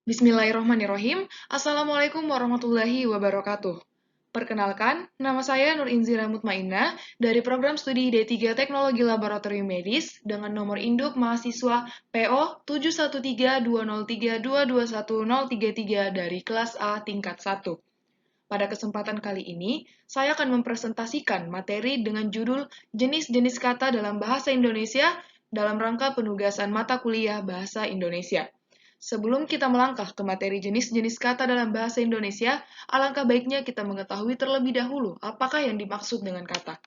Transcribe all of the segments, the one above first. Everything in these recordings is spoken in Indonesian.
Bismillahirrahmanirrahim. Assalamualaikum warahmatullahi wabarakatuh. Perkenalkan, nama saya Nur Inzira Mutmainnah dari program studi D3 Teknologi Laboratorium Medis dengan nomor induk mahasiswa PO 71320322133 dari kelas A tingkat 1. Pada kesempatan kali ini, saya akan mempresentasikan materi dengan judul Jenis-jenis kata dalam bahasa Indonesia dalam rangka penugasan mata kuliah Bahasa Indonesia. Sebelum kita melangkah ke materi jenis-jenis kata dalam bahasa Indonesia, alangkah baiknya kita mengetahui terlebih dahulu apakah yang dimaksud dengan kata.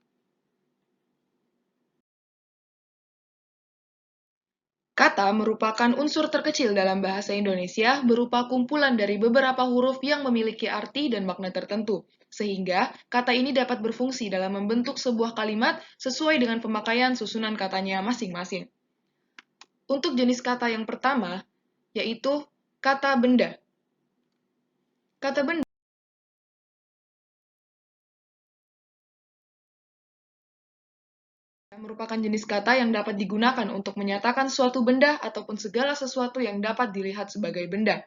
Kata merupakan unsur terkecil dalam bahasa Indonesia berupa kumpulan dari beberapa huruf yang memiliki arti dan makna tertentu, sehingga kata ini dapat berfungsi dalam membentuk sebuah kalimat sesuai dengan pemakaian susunan katanya masing-masing. Untuk jenis kata yang pertama, yaitu kata benda. Kata benda merupakan jenis kata yang dapat digunakan untuk menyatakan suatu benda ataupun segala sesuatu yang dapat dilihat sebagai benda.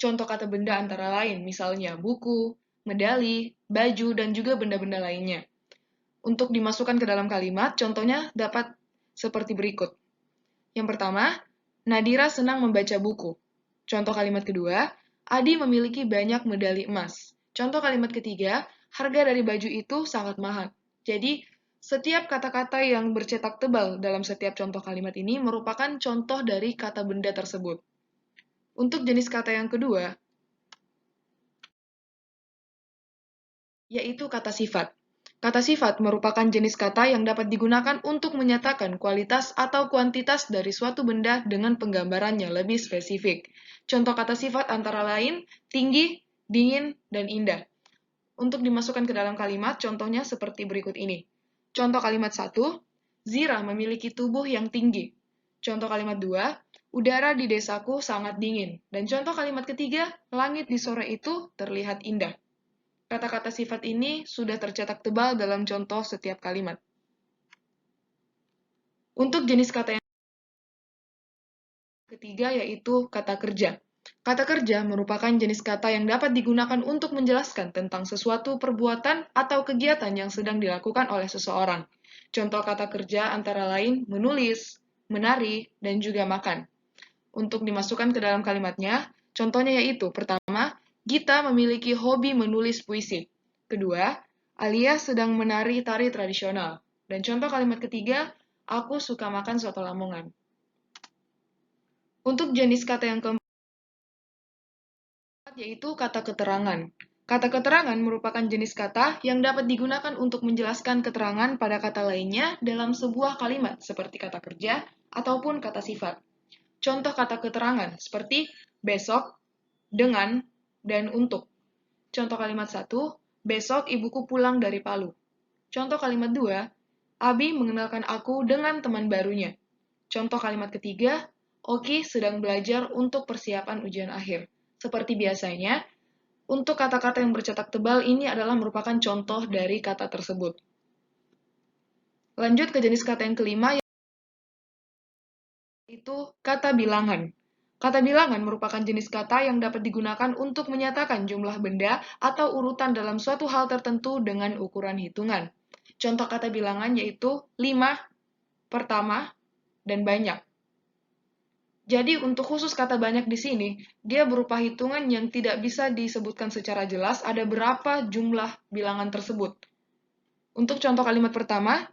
Contoh kata benda antara lain, misalnya buku, medali, baju, dan juga benda-benda lainnya. Untuk dimasukkan ke dalam kalimat, contohnya dapat seperti berikut. Yang pertama, Nadira senang membaca buku. Contoh kalimat kedua, Adi memiliki banyak medali emas. Contoh kalimat ketiga, harga dari baju itu sangat mahal. Jadi, setiap kata-kata yang bercetak tebal dalam setiap contoh kalimat ini merupakan contoh dari kata benda tersebut. Untuk jenis kata yang kedua, yaitu kata sifat. Kata sifat merupakan jenis kata yang dapat digunakan untuk menyatakan kualitas atau kuantitas dari suatu benda dengan penggambarannya lebih spesifik. Contoh kata sifat antara lain tinggi, dingin, dan indah. Untuk dimasukkan ke dalam kalimat, contohnya seperti berikut ini. Contoh kalimat 1, Zira memiliki tubuh yang tinggi. Contoh kalimat 2, udara di desaku sangat dingin. Dan contoh kalimat ketiga, langit di sore itu terlihat indah. Kata-kata sifat ini sudah tercetak tebal dalam contoh setiap kalimat. Untuk jenis kata yang ketiga yaitu kata kerja. Kata kerja merupakan jenis kata yang dapat digunakan untuk menjelaskan tentang sesuatu perbuatan atau kegiatan yang sedang dilakukan oleh seseorang. Contoh kata kerja antara lain menulis, menari, dan juga makan. Untuk dimasukkan ke dalam kalimatnya, contohnya yaitu pertama, Gita memiliki hobi menulis puisi. Kedua, Alia sedang menari tari tradisional. Dan contoh kalimat ketiga, aku suka makan soto Lamongan. Untuk jenis kata yang keempat, yaitu kata keterangan. Kata keterangan merupakan jenis kata yang dapat digunakan untuk menjelaskan keterangan pada kata lainnya dalam sebuah kalimat, seperti kata kerja ataupun kata sifat. Contoh kata keterangan seperti besok, dengan, dan untuk. Contoh kalimat 1, besok ibuku pulang dari Palu. Contoh kalimat 2, Abi mengenalkan aku dengan teman barunya. Contoh kalimat ketiga, Oki sedang belajar untuk persiapan ujian akhir. Seperti biasanya, untuk kata-kata yang bercetak tebal ini adalah merupakan contoh dari kata tersebut. Lanjut ke jenis kata yang kelima, yaitu kata bilangan. Kata bilangan merupakan jenis kata yang dapat digunakan untuk menyatakan jumlah benda atau urutan dalam suatu hal tertentu dengan ukuran hitungan. Contoh kata bilangan yaitu 5, pertama, dan banyak. Jadi untuk khusus kata banyak di sini, dia berupa hitungan yang tidak bisa disebutkan secara jelas ada berapa jumlah bilangan tersebut. Untuk contoh kalimat pertama,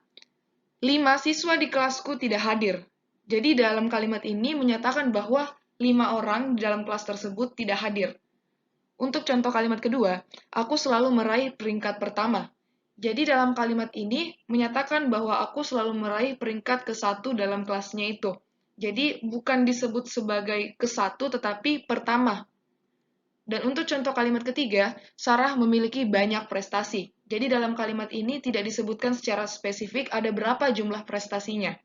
5 siswa di kelasku tidak hadir. Jadi dalam kalimat ini menyatakan bahwa 5 orang di dalam kelas tersebut tidak hadir. Untuk contoh kalimat kedua, aku selalu meraih peringkat pertama. Jadi dalam kalimat ini menyatakan bahwa aku selalu meraih peringkat ke-1 dalam kelasnya itu. Jadi bukan disebut sebagai ke-1 tetapi pertama. Dan untuk contoh kalimat ketiga, Sarah memiliki banyak prestasi. Jadi dalam kalimat ini tidak disebutkan secara spesifik ada berapa jumlah prestasinya.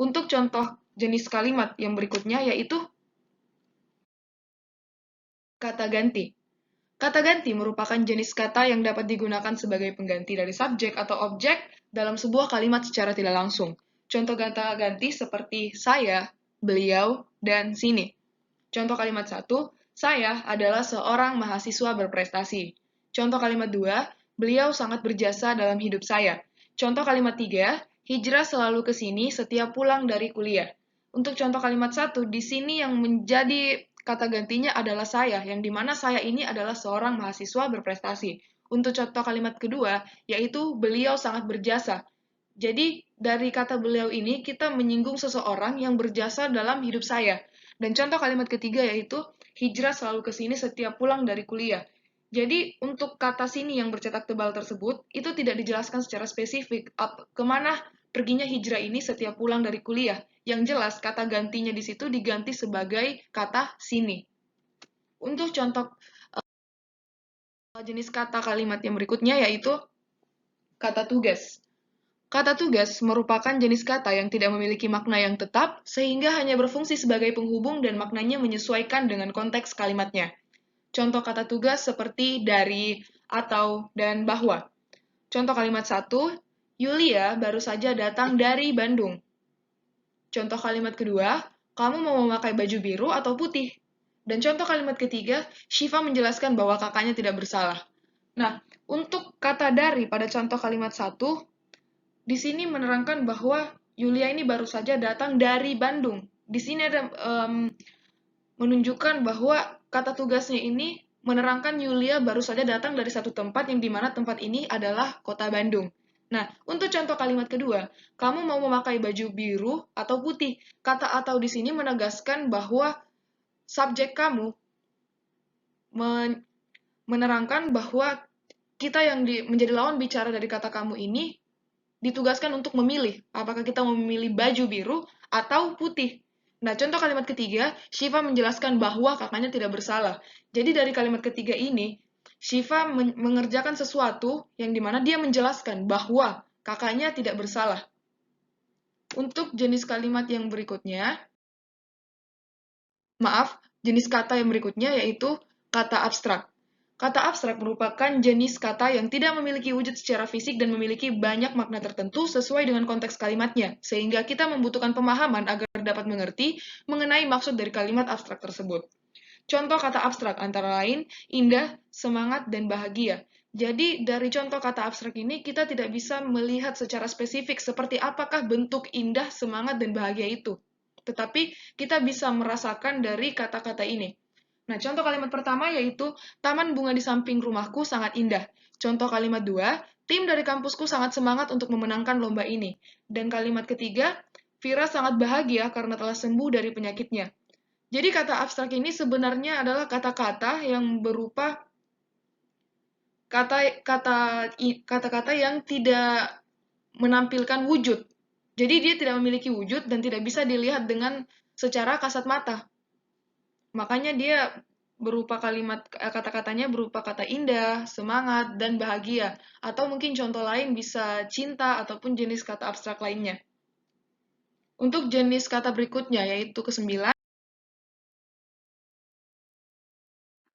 Untuk contoh jenis kalimat yang berikutnya yaitu kata ganti. Kata ganti merupakan jenis kata yang dapat digunakan sebagai pengganti dari subjek atau objek dalam sebuah kalimat secara tidak langsung. Contoh kata ganti seperti saya, beliau, dan sini. Contoh kalimat 1, saya adalah seorang mahasiswa berprestasi. Contoh kalimat 2, beliau sangat berjasa dalam hidup saya. Contoh kalimat 3, hijrah selalu ke sini setiap pulang dari kuliah. Untuk contoh kalimat 1, di sini yang menjadi kata gantinya adalah saya, yang dimana saya ini adalah seorang mahasiswa berprestasi. Untuk contoh kalimat kedua, yaitu beliau sangat berjasa. Jadi, dari kata beliau ini, kita menyinggung seseorang yang berjasa dalam hidup saya. Dan contoh kalimat ketiga yaitu, hijrah selalu ke sini setiap pulang dari kuliah. Jadi, untuk kata sini yang bercetak tebal tersebut, itu tidak dijelaskan secara spesifik kemana perginya hijrah ini setiap pulang dari kuliah. Yang jelas, kata gantinya di situ diganti sebagai kata sini. Untuk contoh jenis kata kalimat yang berikutnya yaitu kata tugas. Kata tugas merupakan jenis kata yang tidak memiliki makna yang tetap, sehingga hanya berfungsi sebagai penghubung dan maknanya menyesuaikan dengan konteks kalimatnya. Contoh kata tugas seperti dari, atau, dan bahwa. Contoh kalimat 1, Yulia baru saja datang dari Bandung. Contoh kalimat kedua, kamu mau memakai baju biru atau putih? Dan contoh kalimat ketiga, Shiva menjelaskan bahwa kakaknya tidak bersalah. Nah, untuk kata dari pada contoh kalimat 1, di sini menerangkan bahwa Yulia ini baru saja datang dari Bandung. Di sini ada menunjukkan bahwa kata tugasnya ini menerangkan Yulia baru saja datang dari satu tempat yang dimana tempat ini adalah kota Bandung. Nah, untuk contoh kalimat kedua, kamu mau memakai baju biru atau putih. Kata atau di sini menegaskan bahwa subjek kamu menerangkan bahwa kita yang menjadi lawan bicara dari kata kamu ini ditugaskan untuk memilih apakah kita mau memilih baju biru atau putih. Nah, contoh kalimat ketiga, Shiva menjelaskan bahwa kakaknya tidak bersalah. Jadi dari kalimat ketiga ini, Shiva mengerjakan sesuatu yang dimana dia menjelaskan bahwa kakaknya tidak bersalah. Untuk jenis kalimat yang berikutnya, jenis kata yang berikutnya yaitu kata abstrak. Kata abstrak merupakan jenis kata yang tidak memiliki wujud secara fisik dan memiliki banyak makna tertentu sesuai dengan konteks kalimatnya, sehingga kita membutuhkan pemahaman agar dapat mengerti mengenai maksud dari kalimat abstrak tersebut. Contoh kata abstrak antara lain indah, semangat, dan bahagia. Jadi, dari contoh kata abstrak ini, kita tidak bisa melihat secara spesifik seperti apakah bentuk indah, semangat, dan bahagia itu. Tetapi, kita bisa merasakan dari kata-kata ini. Nah, contoh kalimat pertama yaitu, taman bunga di samping rumahku sangat indah. Contoh kalimat dua, tim dari kampusku sangat semangat untuk memenangkan lomba ini. Dan kalimat ketiga, Vira sangat bahagia karena telah sembuh dari penyakitnya. Jadi kata abstrak ini sebenarnya adalah kata-kata yang berupa kata-kata yang tidak menampilkan wujud. Jadi dia tidak memiliki wujud dan tidak bisa dilihat dengan secara kasat mata. Makanya dia berupa kata-katanya berupa kata indah, semangat, dan bahagia. Atau mungkin contoh lain bisa cinta ataupun jenis kata abstrak lainnya. Untuk jenis kata berikutnya yaitu ke-9,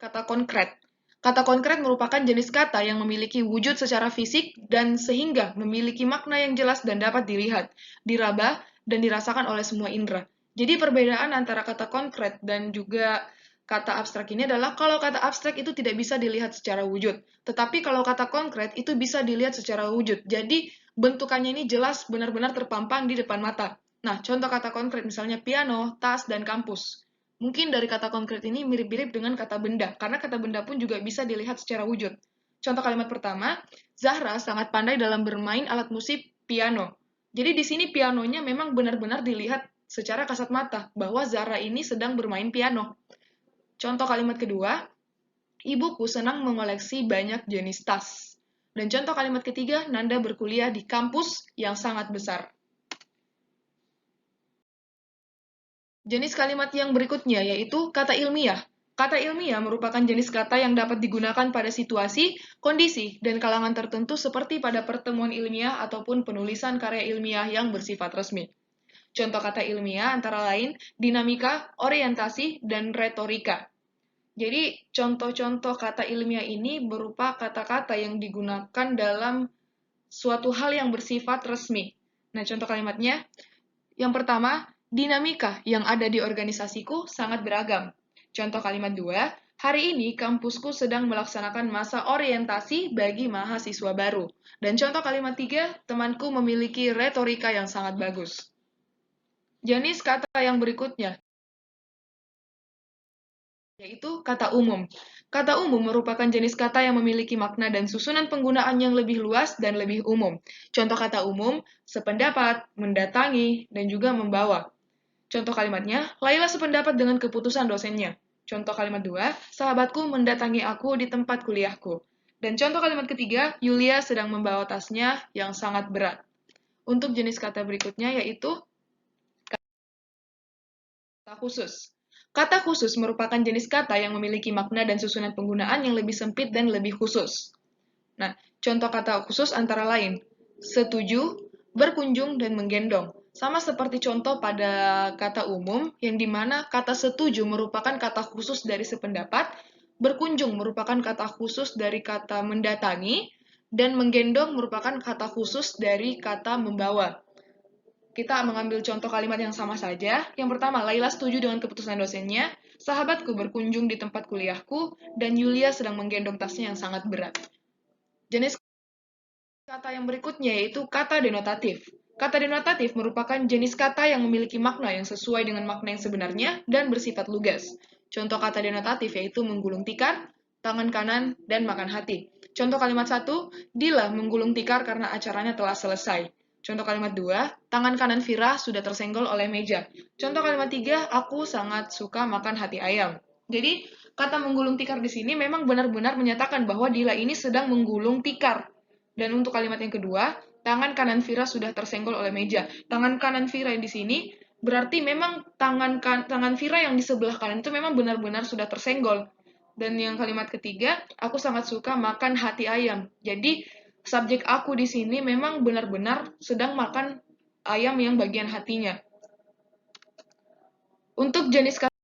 kata konkret. Kata konkret merupakan jenis kata yang memiliki wujud secara fisik dan sehingga memiliki makna yang jelas dan dapat dilihat, diraba, dan dirasakan oleh semua indera. Jadi perbedaan antara kata konkret dan juga kata abstrak ini adalah kalau kata abstrak itu tidak bisa dilihat secara wujud, tetapi kalau kata konkret itu bisa dilihat secara wujud. Jadi bentukannya ini jelas benar-benar terpampang di depan mata. Nah, contoh kata konkret misalnya piano, tas, dan kampus. Mungkin dari kata konkret ini mirip-mirip dengan kata benda, karena kata benda pun juga bisa dilihat secara wujud. Contoh kalimat pertama, Zahra sangat pandai dalam bermain alat musik piano. Jadi di sini pianonya memang benar-benar dilihat secara kasat mata, bahwa Zahra ini sedang bermain piano. Contoh kalimat kedua, ibuku senang mengoleksi banyak jenis tas. Dan contoh kalimat ketiga, Nanda berkuliah di kampus yang sangat besar. Jenis kalimat yang berikutnya yaitu kata ilmiah. Kata ilmiah merupakan jenis kata yang dapat digunakan pada situasi, kondisi, dan kalangan tertentu seperti pada pertemuan ilmiah ataupun penulisan karya ilmiah yang bersifat resmi. Contoh kata ilmiah antara lain dinamika, orientasi, dan retorika. Jadi, contoh-contoh kata ilmiah ini berupa kata-kata yang digunakan dalam suatu hal yang bersifat resmi. Nah, contoh kalimatnya, yang pertama, dinamika yang ada di organisasiku sangat beragam. Contoh kalimat 2, hari ini kampusku sedang melaksanakan masa orientasi bagi mahasiswa baru. Dan contoh kalimat 3, temanku memiliki retorika yang sangat bagus. Jenis kata yang berikutnya, yaitu kata umum. Kata umum merupakan jenis kata yang memiliki makna dan susunan penggunaan yang lebih luas dan lebih umum. Contoh kata umum, sependapat, mendatangi, dan juga membawa. Contoh kalimatnya, Laila sependapat dengan keputusan dosennya. Contoh kalimat 2, sahabatku mendatangi aku di tempat kuliahku. Dan contoh kalimat ketiga, Yulia sedang membawa tasnya yang sangat berat. Untuk jenis kata berikutnya yaitu kata khusus. Kata khusus merupakan jenis kata yang memiliki makna dan susunan penggunaan yang lebih sempit dan lebih khusus. Nah, contoh kata khusus antara lain, setuju, berkunjung, dan menggendong. Sama seperti contoh pada kata umum, yang dimana kata setuju merupakan kata khusus dari sependapat, berkunjung merupakan kata khusus dari kata mendatangi, dan menggendong merupakan kata khusus dari kata membawa. Kita mengambil contoh kalimat yang sama saja. Yang pertama, Laila setuju dengan keputusan dosennya, sahabatku berkunjung di tempat kuliahku, dan Yulia sedang menggendong tasnya yang sangat berat. Jenis kata yang berikutnya yaitu kata denotatif. Kata denotatif merupakan jenis kata yang memiliki makna yang sesuai dengan makna yang sebenarnya dan bersifat lugas. Contoh kata denotatif yaitu menggulung tikar, tangan kanan, dan makan hati. Contoh kalimat 1, Dila menggulung tikar karena acaranya telah selesai. Contoh kalimat 2, tangan kanan Vira sudah tersenggol oleh meja. Contoh kalimat 3, aku sangat suka makan hati ayam. Jadi, kata menggulung tikar di sini memang benar-benar menyatakan bahwa Dila ini sedang menggulung tikar. Dan untuk kalimat yang kedua, tangan kanan Vira sudah tersenggol oleh meja. Tangan kanan Vira di sini berarti memang tangan Vira yang di sebelah kanan itu memang benar-benar sudah tersenggol. Dan yang kalimat ketiga, aku sangat suka makan hati ayam. Jadi subjek aku di sini memang benar-benar sedang makan ayam yang bagian hatinya. Untuk jenis kata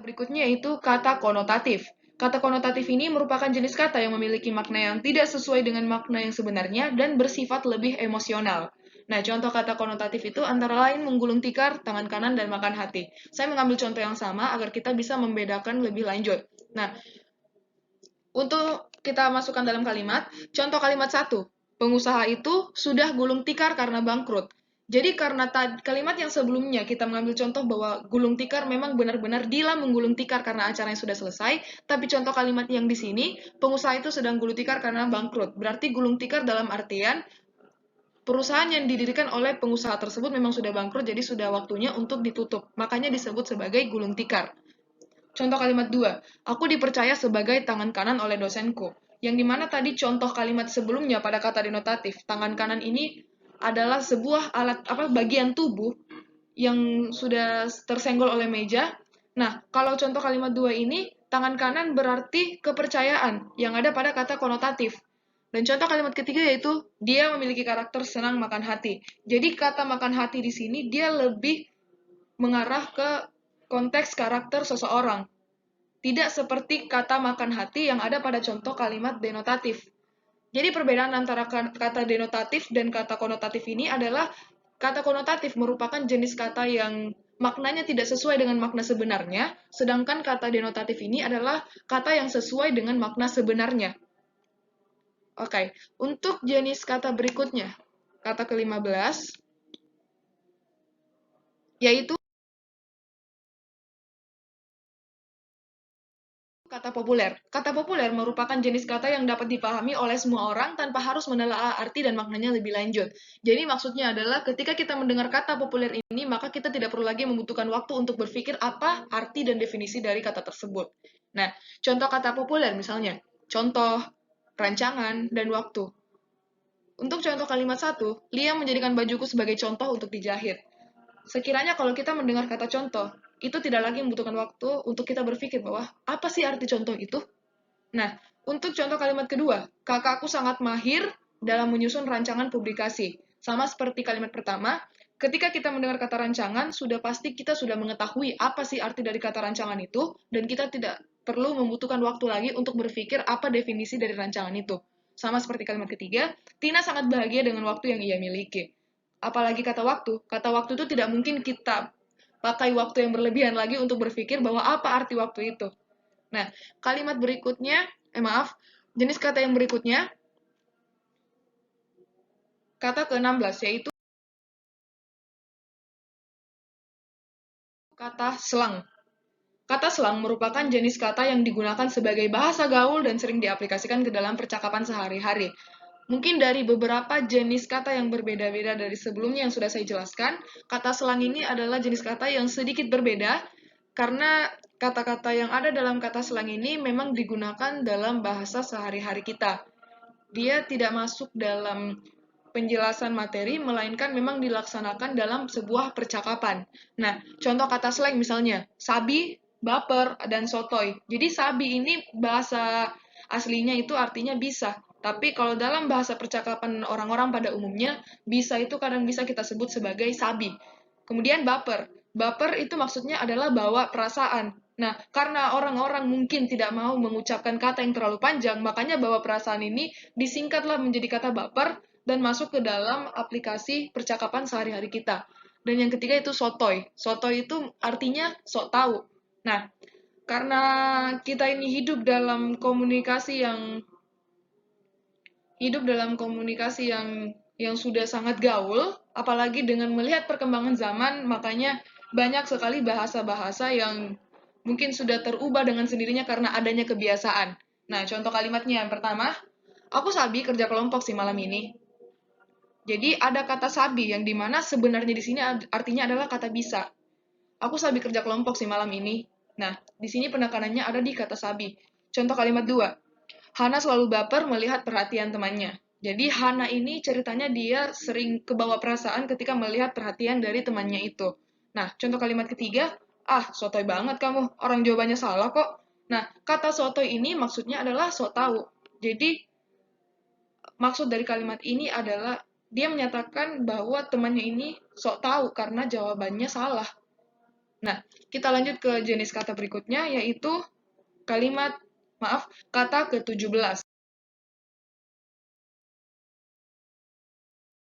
berikutnya yaitu kata konotatif. Kata konotatif ini merupakan jenis kata yang memiliki makna yang tidak sesuai dengan makna yang sebenarnya dan bersifat lebih emosional. Nah, contoh kata konotatif itu antara lain menggulung tikar, tangan kanan, dan makan hati. Saya mengambil contoh yang sama agar kita bisa membedakan lebih lanjut. Nah, untuk kita masukkan dalam kalimat, contoh kalimat 1, pengusaha itu sudah gulung tikar karena bangkrut. Jadi karena kalimat yang sebelumnya kita mengambil contoh bahwa gulung tikar memang benar-benar Dila menggulung tikar karena acaranya sudah selesai, tapi contoh kalimat yang di sini, pengusaha itu sedang gulung tikar karena bangkrut. Berarti gulung tikar dalam artian perusahaan yang didirikan oleh pengusaha tersebut memang sudah bangkrut, jadi sudah waktunya untuk ditutup. Makanya disebut sebagai gulung tikar. Contoh kalimat 2, aku dipercaya sebagai tangan kanan oleh dosenku. Yang dimana tadi contoh kalimat sebelumnya pada kata denotatif, tangan kanan ini adalah sebuah alat bagian tubuh yang sudah tersenggol oleh meja. Nah, kalau contoh kalimat 2 ini, tangan kanan berarti kepercayaan yang ada pada kata konotatif. Dan contoh kalimat ketiga yaitu dia memiliki karakter senang makan hati. Jadi kata makan hati di sini dia lebih mengarah ke konteks karakter seseorang. Tidak seperti kata makan hati yang ada pada contoh kalimat denotatif. Jadi perbedaan antara kata denotatif dan kata konotatif ini adalah kata konotatif merupakan jenis kata yang maknanya tidak sesuai dengan makna sebenarnya, sedangkan kata denotatif ini adalah kata yang sesuai dengan makna sebenarnya. Oke, untuk jenis kata berikutnya, kata ke-15, yaitu kata populer. Kata populer merupakan jenis kata yang dapat dipahami oleh semua orang tanpa harus menelaah arti dan maknanya lebih lanjut. Jadi maksudnya adalah ketika kita mendengar kata populer ini, maka kita tidak perlu lagi membutuhkan waktu untuk berpikir apa arti dan definisi dari kata tersebut. Nah, contoh kata populer misalnya, contoh, rancangan, dan waktu. Untuk contoh kalimat 1, Lia menjadikan bajuku sebagai contoh untuk dijahit. Sekiranya kalau kita mendengar kata contoh, itu tidak lagi membutuhkan waktu untuk kita berpikir bahwa apa sih arti contoh itu? Nah, untuk contoh kalimat kedua, kakakku sangat mahir dalam menyusun rancangan publikasi. Sama seperti kalimat pertama, ketika kita mendengar kata rancangan, sudah pasti kita sudah mengetahui apa sih arti dari kata rancangan itu, dan kita tidak perlu membutuhkan waktu lagi untuk berpikir apa definisi dari rancangan itu. Sama seperti kalimat ketiga, Tina sangat bahagia dengan waktu yang ia miliki. Apalagi kata waktu itu tidak mungkin kita pakai waktu yang berlebihan lagi untuk berpikir bahwa apa arti waktu itu. Nah, kalimat berikutnya, jenis kata yang berikutnya, kata ke-16, yaitu kata selang. Kata selang merupakan jenis kata yang digunakan sebagai bahasa gaul dan sering diaplikasikan ke dalam percakapan sehari-hari. Mungkin dari beberapa jenis kata yang berbeda-beda dari sebelumnya yang sudah saya jelaskan, kata selang ini adalah jenis kata yang sedikit berbeda karena kata-kata yang ada dalam kata selang ini memang digunakan dalam bahasa sehari-hari kita. Dia tidak masuk dalam penjelasan materi, melainkan memang dilaksanakan dalam sebuah percakapan. Nah, contoh kata slang misalnya, sabi, baper, dan sotoy. Jadi sabi ini bahasa aslinya itu artinya bisa. Tapi kalau dalam bahasa percakapan orang-orang pada umumnya, bisa itu kadang bisa kita sebut sebagai sabi. Kemudian baper. Baper itu maksudnya adalah bawa perasaan. Nah, karena orang-orang mungkin tidak mau mengucapkan kata yang terlalu panjang, makanya bawa perasaan ini disingkatlah menjadi kata baper dan masuk ke dalam aplikasi percakapan sehari-hari kita. Dan yang ketiga itu sotoy. Sotoy itu artinya sok tahu. Nah, karena kita ini hidup dalam komunikasi yang sudah sangat gaul, apalagi dengan melihat perkembangan zaman, makanya banyak sekali bahasa-bahasa yang mungkin sudah terubah dengan sendirinya karena adanya kebiasaan. Nah, contoh kalimatnya yang pertama, aku sabi kerja kelompok sih malam ini. Jadi ada kata sabi yang dimana sebenarnya di sini artinya adalah kata bisa. Aku sabi kerja kelompok sih malam ini. Nah, di sini penekanannya ada di kata sabi. Contoh kalimat 2. Hana selalu baper melihat perhatian temannya. Jadi Hana ini ceritanya dia sering kebawa perasaan ketika melihat perhatian dari temannya itu. Nah, contoh kalimat ketiga, sotoy banget kamu, orang jawabannya salah kok. Nah, kata sotoy ini maksudnya adalah sok tahu. Jadi, maksud dari kalimat ini adalah dia menyatakan bahwa temannya ini sok tahu karena jawabannya salah. Nah, kita lanjut ke jenis kata berikutnya, yaitu kata ke-17.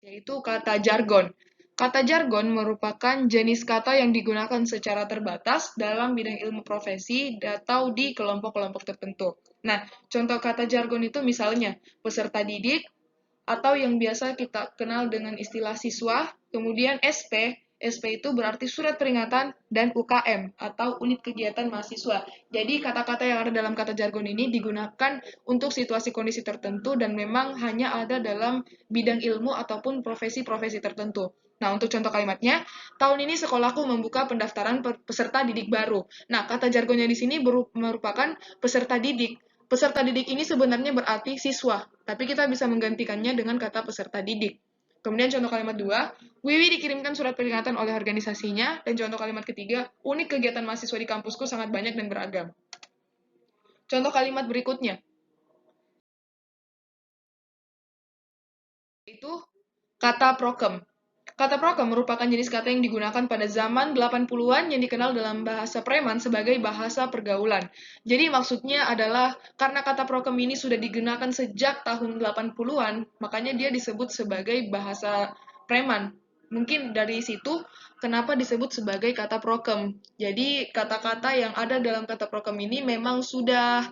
Yaitu kata jargon. Kata jargon merupakan jenis kata yang digunakan secara terbatas dalam bidang ilmu profesi atau di kelompok-kelompok tertentu. Nah, contoh kata jargon itu misalnya peserta didik, atau yang biasa kita kenal dengan istilah siswa, kemudian SP. SP itu berarti surat peringatan, dan UKM atau unit kegiatan mahasiswa. Jadi kata-kata yang ada dalam kata jargon ini digunakan untuk situasi kondisi tertentu dan memang hanya ada dalam bidang ilmu ataupun profesi-profesi tertentu. Nah, untuk contoh kalimatnya, tahun ini sekolahku membuka pendaftaran peserta didik baru. Nah, kata jargonnya di sini merupakan peserta didik. Peserta didik ini sebenarnya berarti siswa, tapi kita bisa menggantikannya dengan kata peserta didik. Kemudian contoh kalimat 2, Wiwi dikirimkan surat peringatan oleh organisasinya, dan contoh kalimat ketiga, unit kegiatan mahasiswa di kampusku sangat banyak dan beragam. Contoh kalimat berikutnya, itu kata prokem. Kata prokem merupakan jenis kata yang digunakan pada zaman 80-an yang dikenal dalam bahasa preman sebagai bahasa pergaulan. Jadi maksudnya adalah karena kata prokem ini sudah digunakan sejak tahun 80-an, makanya dia disebut sebagai bahasa preman. Mungkin dari situ kenapa disebut sebagai kata prokem. Jadi kata-kata yang ada dalam kata prokem ini memang sudah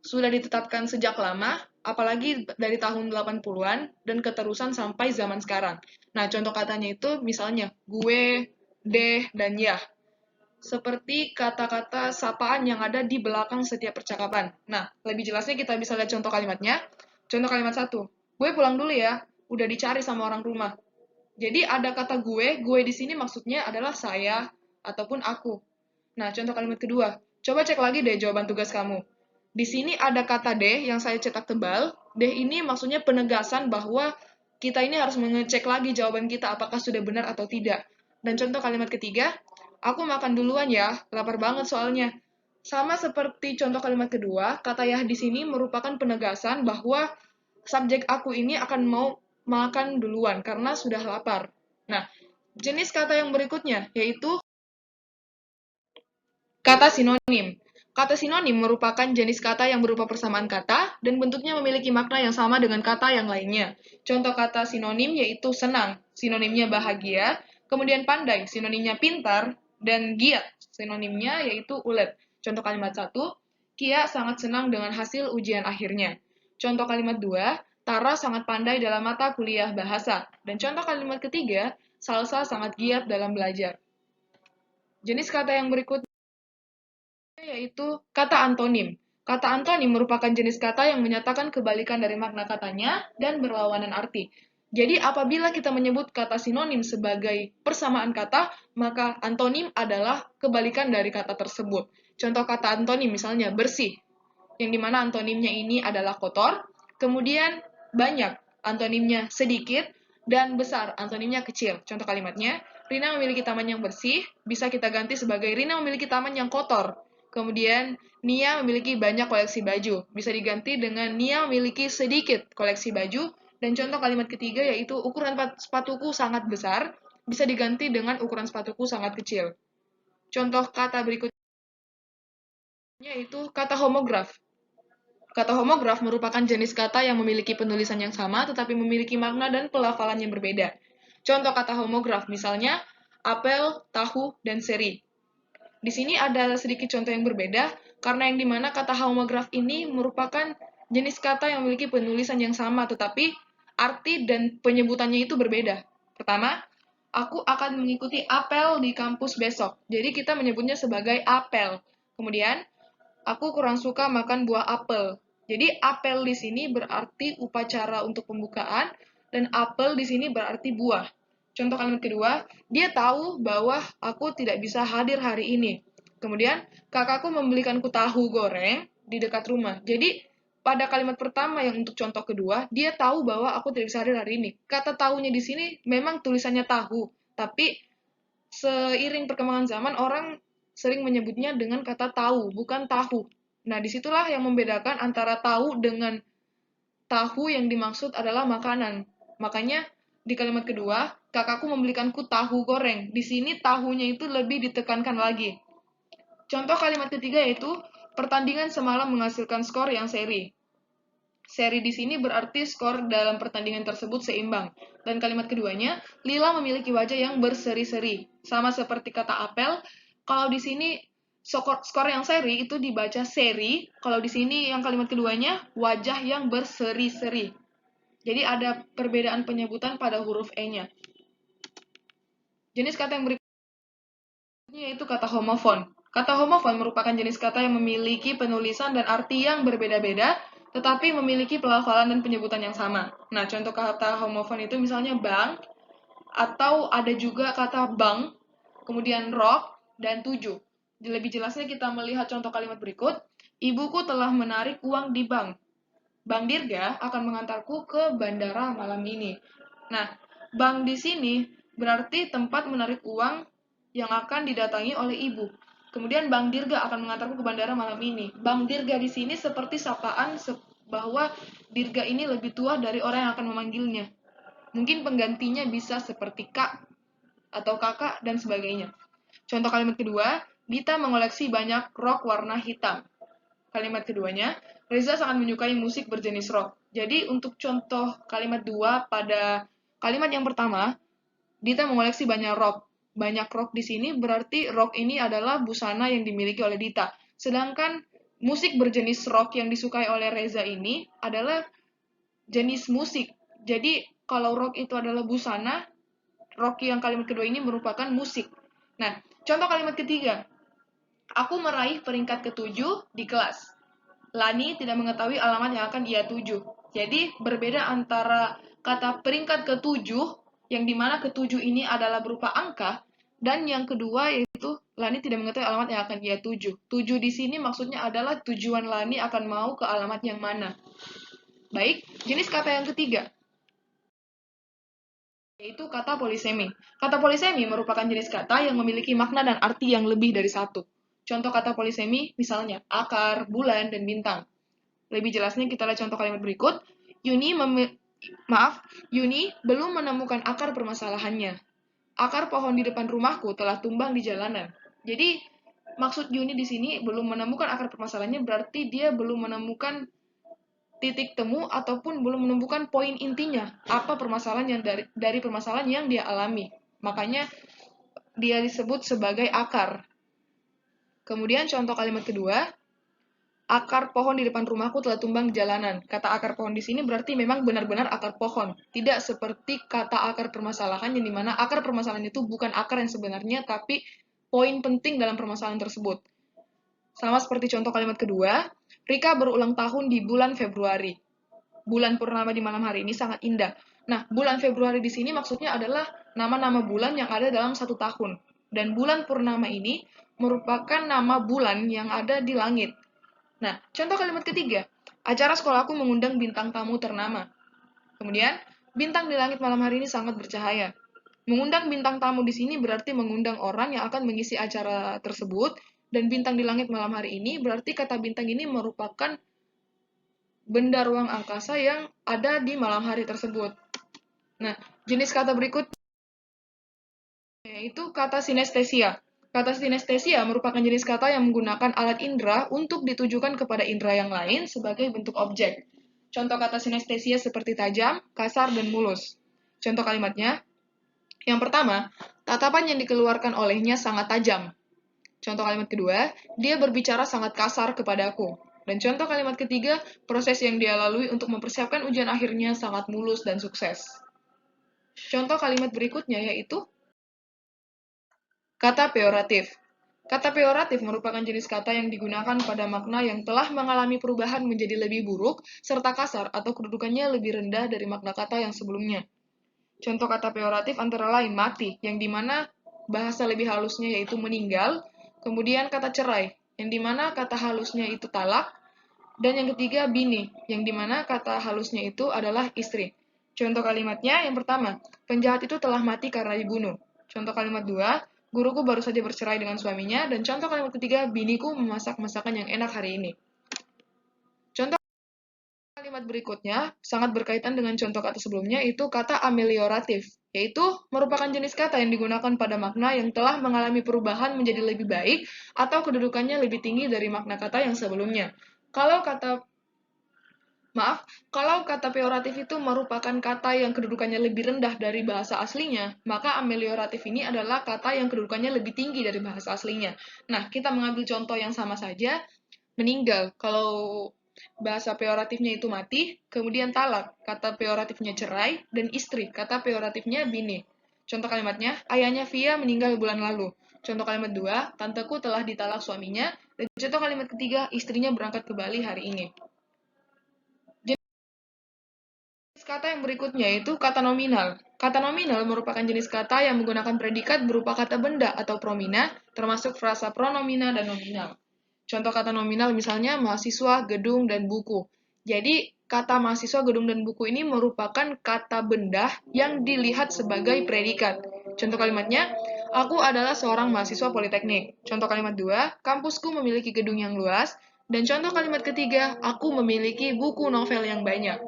ditetapkan sejak lama, apalagi dari tahun 80-an dan keterusan sampai zaman sekarang. Nah, contoh katanya itu misalnya gue, deh, dan ya. Seperti kata-kata sapaan yang ada di belakang setiap percakapan. Nah, lebih jelasnya kita bisa lihat contoh kalimatnya. Contoh kalimat 1. Gue pulang dulu ya, udah dicari sama orang rumah. Jadi ada kata gue di sini maksudnya adalah saya ataupun aku. Nah, contoh kalimat kedua. Coba cek lagi deh jawaban tugas kamu. Di sini ada kata deh yang saya cetak tebal. Deh ini maksudnya penegasan bahwa kita ini harus mengecek lagi jawaban kita apakah sudah benar atau tidak. Dan contoh kalimat ketiga, aku makan duluan ya, lapar banget soalnya. Sama seperti contoh kalimat kedua, kata ya di sini merupakan penegasan bahwa subjek aku ini akan mau makan duluan karena sudah lapar. Nah, jenis kata yang berikutnya yaitu kata sinonim. Kata sinonim merupakan jenis kata yang berupa persamaan kata dan bentuknya memiliki makna yang sama dengan kata yang lainnya. Contoh kata sinonim yaitu senang, sinonimnya bahagia, kemudian pandai, sinonimnya pintar, Dan giat, sinonimnya yaitu ulet. Contoh kalimat 1, Kia sangat senang dengan hasil ujian akhirnya. Contoh kalimat 2, Tara sangat pandai dalam mata kuliah bahasa. Dan contoh kalimat ketiga, Salsa sangat giat dalam belajar. Jenis kata yang berikutnya yaitu kata antonim. Kata antonim merupakan jenis kata yang menyatakan kebalikan dari makna katanya dan berlawanan arti. Jadi apabila kita menyebut kata sinonim sebagai persamaan kata, maka antonim adalah kebalikan dari kata tersebut. Contoh kata antonim misalnya bersih, yang dimana antonimnya ini adalah kotor, kemudian banyak, antonimnya sedikit, dan besar, antonimnya kecil. Contoh kalimatnya, Rina memiliki taman yang bersih, bisa kita ganti sebagai Rina memiliki taman yang kotor. Kemudian, Nia memiliki banyak koleksi baju, bisa diganti dengan Nia memiliki sedikit koleksi baju. Dan contoh kalimat ketiga yaitu ukuran sepatuku sangat besar, bisa diganti dengan ukuran sepatuku sangat kecil. Contoh kata berikutnya yaitu kata homograf. Kata homograf merupakan jenis kata yang memiliki penulisan yang sama tetapi memiliki makna dan pelafalan yang berbeda. Contoh kata homograf misalnya apel, tahu, dan seri. Di sini ada sedikit contoh yang berbeda karena yang dimana kata homograf ini merupakan jenis kata yang memiliki penulisan yang sama tetapi arti dan penyebutannya itu berbeda. Pertama, aku akan mengikuti apel di kampus besok. Jadi kita menyebutnya sebagai apel. Kemudian, aku kurang suka makan buah apel. Jadi apel di sini berarti upacara untuk pembukaan dan apel di sini berarti buah. Contoh kalimat kedua, dia tahu bahwa aku tidak bisa hadir hari ini. Kemudian, kakakku membelikanku tahu goreng di dekat rumah. Jadi, pada kalimat pertama yang untuk contoh kedua, dia tahu bahwa aku tidak bisa hadir hari ini. Kata tahunya di sini memang tulisannya tahu, tapi seiring perkembangan zaman, orang sering menyebutnya dengan kata tahu, bukan tahu. Nah, disitulah yang membedakan antara tahu dengan tahu yang dimaksud adalah makanan. Makanya, di kalimat kedua, kakakku membelikanku tahu goreng. Di sini tahunya itu lebih ditekankan lagi. Contoh kalimat ketiga yaitu, pertandingan semalam menghasilkan skor yang seri. Seri di sini berarti skor dalam pertandingan tersebut seimbang. Dan kalimat keduanya, Lila memiliki wajah yang berseri-seri. Sama seperti kata apel, kalau di sini skor yang seri itu dibaca seri, kalau di sini yang kalimat keduanya, wajah yang berseri-seri. Jadi ada perbedaan penyebutan pada huruf E-nya. Jenis kata yang berikutnya yaitu kata homofon. Kata homofon merupakan jenis kata yang memiliki penulisan dan arti yang berbeda-beda, tetapi memiliki pelafalan dan penyebutan yang sama. Nah, contoh kata homofon itu misalnya bank, atau ada juga kata bank, kemudian rock, dan tujuh. Lebih jelasnya kita melihat contoh kalimat berikut. Ibuku telah menarik uang di bank. Bang Dirga akan mengantarku ke bandara malam ini. Nah, bank di sini berarti tempat menarik uang yang akan didatangi oleh ibu. Kemudian Bang Dirga akan mengantarku ke bandara malam ini. Bang Dirga di sini seperti sapaan bahwa Dirga ini lebih tua dari orang yang akan memanggilnya. Mungkin penggantinya bisa seperti Kak atau Kakak dan sebagainya. Contoh kalimat kedua, Dita mengoleksi banyak rok warna hitam. Kalimat keduanya, Reza sangat menyukai musik berjenis rock. Jadi untuk contoh kalimat dua pada kalimat yang pertama, Dita mengoleksi banyak rock. Banyak rock di sini berarti rock ini adalah busana yang dimiliki oleh Dita. Sedangkan musik berjenis rock yang disukai oleh Reza ini adalah jenis musik. Jadi kalau rock itu adalah busana, rock yang kalimat kedua ini merupakan musik. Nah, contoh kalimat ketiga, aku meraih peringkat ketujuh di kelas. Lani tidak mengetahui alamat yang akan ia tuju. Jadi berbeda antara kata peringkat ketujuh, yang dimana ketujuh ini adalah berupa angka, dan yang kedua yaitu Lani tidak mengetahui alamat yang akan ia tuju. Tuju di sini maksudnya adalah tujuan Lani akan mau ke alamat yang mana. Baik, jenis kata yang ketiga yaitu kata polisemi. Kata polisemi merupakan jenis kata yang memiliki makna dan arti yang lebih dari satu. Contoh kata polisemi misalnya akar, bulan, dan bintang. Lebih jelasnya kita lihat contoh kalimat berikut. Yuni belum menemukan akar permasalahannya. Akar pohon di depan rumahku telah tumbang di jalanan. Jadi maksud Yuni di sini belum menemukan akar permasalahannya berarti dia belum menemukan titik temu ataupun belum menemukan poin intinya apa permasalahan yang dari permasalahan yang dia alami. Makanya dia disebut sebagai akar. Kemudian contoh kalimat kedua, akar pohon di depan rumahku telah tumbang di jalanan. Kata akar pohon di sini berarti memang benar-benar akar pohon. Tidak seperti kata akar permasalahan yang dimana akar permasalahan itu bukan akar yang sebenarnya, tapi poin penting dalam permasalahan tersebut. Sama seperti contoh kalimat kedua, Rika berulang tahun di bulan Februari. Bulan purnama di malam hari ini sangat indah. Nah, bulan Februari di sini maksudnya adalah nama-nama bulan yang ada dalam satu tahun. Dan bulan purnama ini merupakan nama bulan yang ada di langit. Nah, contoh kalimat ketiga, acara sekolahku mengundang bintang tamu ternama. Kemudian, bintang di langit malam hari ini sangat bercahaya. Mengundang bintang tamu di sini berarti mengundang orang yang akan mengisi acara tersebut, dan bintang di langit malam hari ini berarti kata bintang ini merupakan benda ruang angkasa yang ada di malam hari tersebut. Nah, jenis kata berikut yaitu kata sinestesia. Kata sinestesia merupakan jenis kata yang menggunakan alat indera untuk ditujukan kepada indera yang lain sebagai bentuk objek. Contoh kata sinestesia seperti tajam, kasar, dan mulus. Contoh kalimatnya, yang pertama, tatapan yang dikeluarkan olehnya sangat tajam. Contoh kalimat kedua, dia berbicara sangat kasar kepadaku. Dan contoh kalimat ketiga, proses yang dia lalui untuk mempersiapkan ujian akhirnya sangat mulus dan sukses. Contoh kalimat berikutnya yaitu kata peoratif. Kata peoratif merupakan jenis kata yang digunakan pada makna yang telah mengalami perubahan menjadi lebih buruk, serta kasar atau kedudukannya lebih rendah dari makna kata yang sebelumnya. Contoh kata peoratif antara lain mati, yang dimana bahasa lebih halusnya yaitu meninggal, kemudian kata cerai, yang dimana kata halusnya itu talak, dan yang ketiga, bini, yang dimana kata halusnya itu adalah istri. Contoh kalimatnya, yang pertama, penjahat itu telah mati karena dibunuh. Contoh kalimat dua, guruku baru saja bercerai dengan suaminya. Dan contoh kalimat ketiga, biniku memasak masakan yang enak hari ini. Contoh kalimat berikutnya, sangat berkaitan dengan contoh kata sebelumnya, itu kata amelioratif, yaitu merupakan jenis kata yang digunakan pada makna yang telah mengalami perubahan menjadi lebih baik atau kedudukannya lebih tinggi dari makna kata yang sebelumnya. Kalau kata peoratif itu merupakan kata yang kedudukannya lebih rendah dari bahasa aslinya, maka amelioratif ini adalah kata yang kedudukannya lebih tinggi dari bahasa aslinya. Nah, kita mengambil contoh yang sama saja, meninggal. Kalau bahasa peoratifnya itu mati, kemudian talak, kata peoratifnya cerai, dan istri, kata peoratifnya bini. Contoh kalimatnya, ayahnya Via meninggal bulan lalu. Contoh kalimat dua, tanteku telah ditalak suaminya. Dan contoh kalimat ketiga, istrinya berangkat ke Bali hari ini. Kata yang berikutnya yaitu kata nominal. Kata nominal merupakan jenis kata yang menggunakan predikat berupa kata benda atau promina, termasuk frasa pronomina dan nominal. Contoh kata nominal misalnya mahasiswa, gedung, dan buku. Jadi, kata mahasiswa, gedung, dan buku ini merupakan kata benda yang dilihat sebagai predikat. Contoh kalimatnya, aku adalah seorang mahasiswa politeknik. Contoh kalimat dua, kampusku memiliki gedung yang luas. Dan contoh kalimat ketiga, aku memiliki buku novel yang banyak.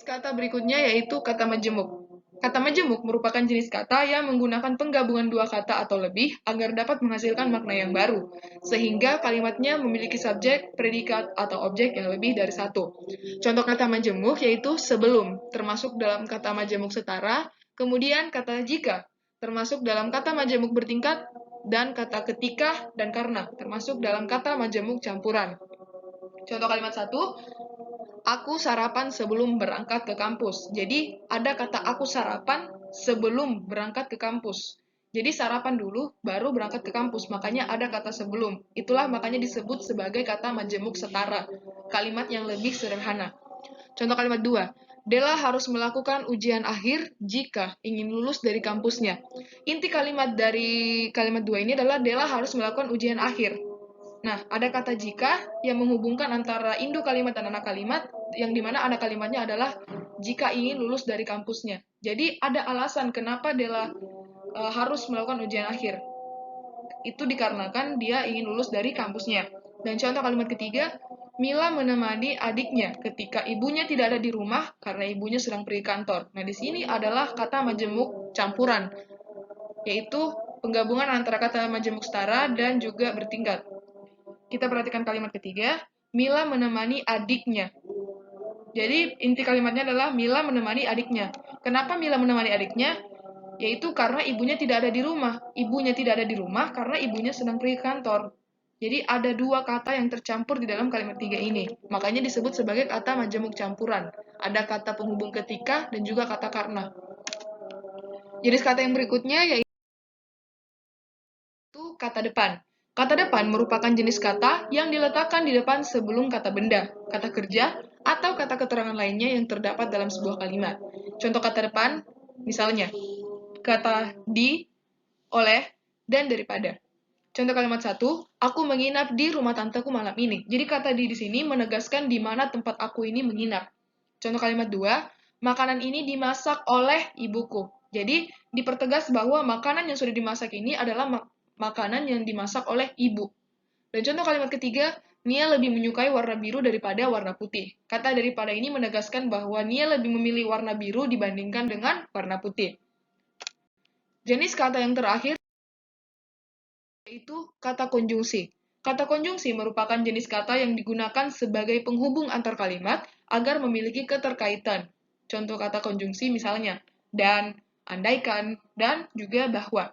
Kata berikutnya yaitu kata majemuk. Kata majemuk merupakan jenis kata yang menggunakan penggabungan dua kata atau lebih agar dapat menghasilkan makna yang baru, sehingga kalimatnya memiliki subjek, predikat, atau objek yang lebih dari satu. Contoh kata majemuk yaitu sebelum, termasuk dalam kata majemuk setara, kemudian kata jika, termasuk dalam kata majemuk bertingkat, dan kata ketika dan karena, termasuk dalam kata majemuk campuran. Contoh kalimat satu, aku sarapan sebelum berangkat ke kampus. Jadi, ada kata aku sarapan sebelum berangkat ke kampus. Jadi, sarapan dulu, baru berangkat ke kampus. Makanya ada kata sebelum. Itulah makanya disebut sebagai kata majemuk setara. Kalimat yang lebih sederhana. Contoh kalimat 2. Della harus melakukan ujian akhir jika ingin lulus dari kampusnya. Inti kalimat dari kalimat 2 ini adalah Della harus melakukan ujian akhir. Nah, ada kata jika yang menghubungkan antara induk kalimat dan anak kalimat, yang dimana anak kalimatnya adalah jika ingin lulus dari kampusnya. Jadi, ada alasan kenapa Della harus melakukan ujian akhir. Itu dikarenakan dia ingin lulus dari kampusnya. Dan contoh kalimat ketiga, Mila menemani adiknya ketika ibunya tidak ada di rumah karena ibunya sedang pergi kantor. Nah, di sini adalah kata majemuk campuran, yaitu penggabungan antara kata majemuk setara dan juga bertingkat. Kita perhatikan kalimat ketiga, Mila menemani adiknya. Jadi inti kalimatnya adalah Mila menemani adiknya. Kenapa Mila menemani adiknya? Yaitu karena ibunya tidak ada di rumah. Ibunya tidak ada di rumah karena ibunya sedang pergi ke kantor. Jadi ada dua kata yang tercampur di dalam kalimat tiga ini. Makanya disebut sebagai kata majemuk campuran. Ada kata penghubung ketika dan juga kata karena. Jenis kata yang berikutnya yaitu kata depan. Kata depan merupakan jenis kata yang diletakkan di depan sebelum kata benda, kata kerja, atau kata keterangan lainnya yang terdapat dalam sebuah kalimat. Contoh kata depan, misalnya, kata di, oleh, dan daripada. Contoh kalimat satu, aku menginap di rumah tanteku malam ini. Jadi kata di sini menegaskan di mana tempat aku ini menginap. Contoh kalimat dua, makanan ini dimasak oleh ibuku. Jadi dipertegas bahwa makanan yang sudah dimasak ini adalah makanan yang dimasak oleh ibu. Dan contoh kalimat ketiga, Nia lebih menyukai warna biru daripada warna putih. Kata daripada ini menegaskan bahwa Nia lebih memilih warna biru dibandingkan dengan warna putih. Jenis kata yang terakhir yaitu kata konjungsi. Kata konjungsi merupakan jenis kata yang digunakan sebagai penghubung antar kalimat agar memiliki keterkaitan. Contoh kata konjungsi misalnya, dan, andaikan, dan juga bahwa.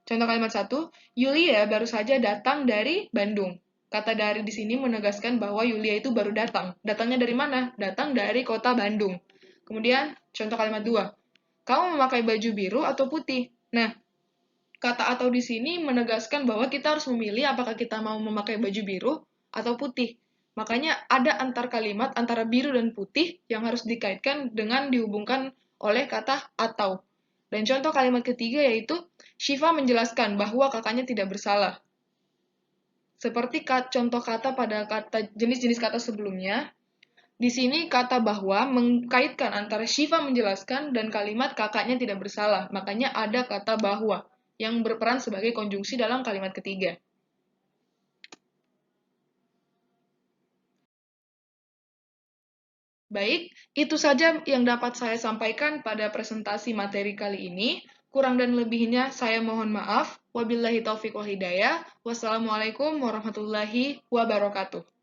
Contoh kalimat satu, Yulia baru saja datang dari Bandung. Kata dari di sini menegaskan bahwa Yulia itu baru datang. Datangnya dari mana? Datang dari kota Bandung. Kemudian, contoh kalimat dua, kamu memakai baju biru atau putih? Nah, kata atau di sini menegaskan bahwa kita harus memilih apakah kita mau memakai baju biru atau putih. Makanya ada antar kalimat antara biru dan putih yang harus dikaitkan dengan dihubungkan oleh kata atau. Dan contoh kalimat ketiga yaitu Shiva menjelaskan bahwa kakaknya tidak bersalah. Seperti contoh kata pada kata jenis-jenis kata sebelumnya, di sini kata bahwa mengkaitkan antara Shiva menjelaskan dan kalimat kakaknya tidak bersalah. Makanya ada kata bahwa yang berperan sebagai konjungsi dalam kalimat ketiga. Baik, itu saja yang dapat saya sampaikan pada presentasi materi kali ini. Kurang dan lebihnya saya mohon maaf. Wabillahi taufiq wal hidayah. Wassalamualaikum warahmatullahi wabarakatuh.